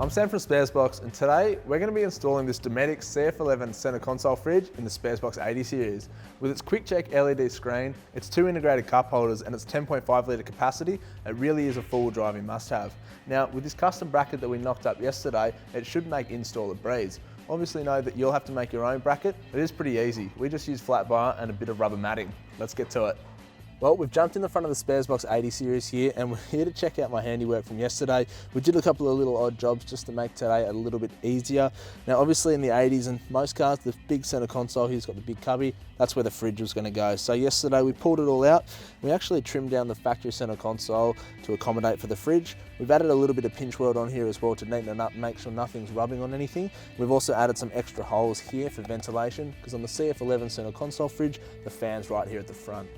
I'm Sam from Sparesbox, and today we're going to be installing this Dometic CF11 center console fridge in the Sparesbox 80 series. With its quick check LED screen, its 2 integrated cup holders and its 10.5 litre capacity, it really is a full driving must have. Now with this custom bracket that we knocked up yesterday, it should make install a breeze. Obviously know that you'll have to make your own bracket, but it is pretty easy. We just use flat bar and a bit of rubber matting. Let's get to it. Well, we've jumped in the front of the Sparesbox 80 series here, and we're here to check out my handiwork from yesterday. We did a couple of little odd jobs just to make today a little bit easier. Now obviously in the 80s and most cars, the big center console here's got the big cubby, that's where the fridge was going to go. So yesterday we pulled it all out. We actually trimmed down the factory center console to accommodate for the fridge. We've added a little bit of pinch weld on here as well to neaten it up, make sure nothing's rubbing on anything. We've also added some extra holes here for ventilation, because on the CF11 center console fridge, the fan's right here at the front.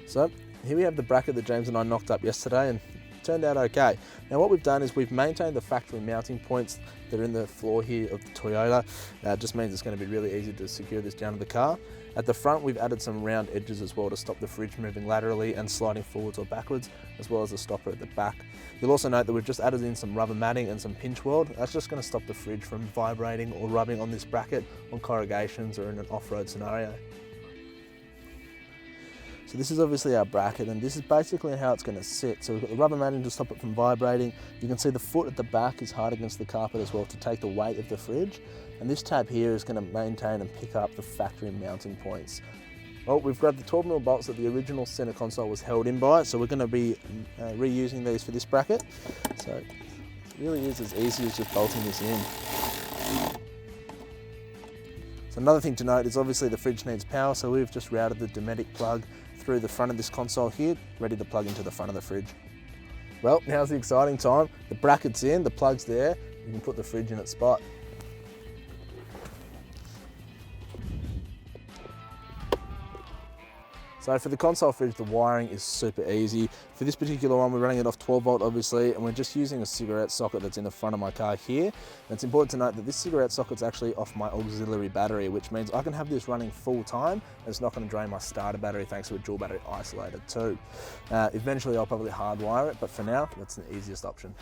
So here we have the bracket that James and I knocked up yesterday, and it turned out okay. Now what we've done is we've maintained the factory mounting points that are in the floor here of the Toyota. It just means it's going to be really easy to secure this down to the car. At the front we've added some round edges as well to stop the fridge moving laterally and sliding forwards or backwards, as well as a stopper at the back. You'll also note that we've just added in some rubber matting and some pinch weld. That's just going to stop the fridge from vibrating or rubbing on this bracket on corrugations or in an off-road scenario. So this is obviously our bracket, and this is basically how it's going to sit. So we've got the rubber matting to stop it from vibrating. You can see the foot at the back is hard against the carpet as well to take the weight of the fridge. And this tab here is going to maintain and pick up the factory mounting points. Well, we've grabbed the 12mm bolts that the original center console was held in by, so we're going to be reusing these for this bracket. So it really is as easy as just bolting this in. So another thing to note is obviously the fridge needs power, so we've just routed the Dometic plug through the front of this console here, ready to plug into the front of the fridge. Well, now's the exciting time. The bracket's in, the plug's there, you can put the fridge in its spot. So for the console fridge, the wiring is super easy. For this particular one, we're running it off 12 volt obviously, and we're just using a cigarette socket that's in the front of my car here. And it's important to note that this cigarette socket's actually off my auxiliary battery, which means I can have this running full time, and it's not going to drain my starter battery thanks to a dual battery isolator too. Eventually I'll probably hardwire it, but for now, that's the easiest option.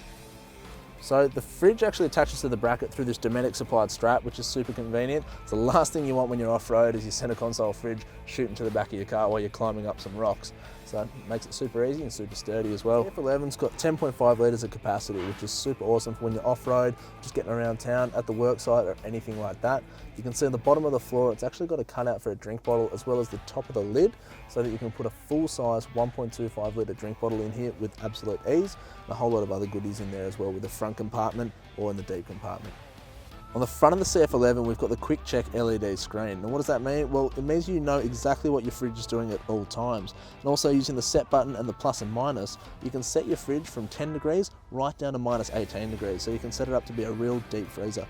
So the fridge actually attaches to the bracket through this Dometic supplied strap, which is super convenient. It's the last thing you want when you're off-road is your center console fridge shooting to the back of your car while you're climbing up some rocks. So it makes it super easy and super sturdy as well. The CF11's got 10.5 litres of capacity, which is super awesome for when you're off-road, just getting around town, at the work site or anything like that. You can see on the bottom of the floor, it's actually got a cutout for a drink bottle as well as the top of the lid, so that you can put a full-size 1.25 litre drink bottle in here with absolute ease, and a whole lot of other goodies in there as well with the front compartment or in the deep compartment. On the front of the CF11, we've got the quick check LED screen. And what does that mean? Well, it means you know exactly what your fridge is doing at all times. And also using the set button and the plus and minus, you can set your fridge from 10 degrees right down to minus 18 degrees. So you can set it up to be a real deep freezer.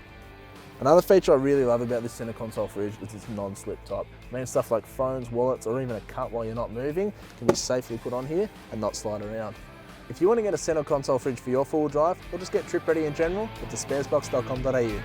Another feature I really love about this center console fridge is its non-slip top. It means stuff like phones, wallets, or even a cut while you're not moving can be safely put on here and not slide around. If you want to get a center console fridge for your four-wheel drive, or just get trip ready in general, head to sparesbox.com.au.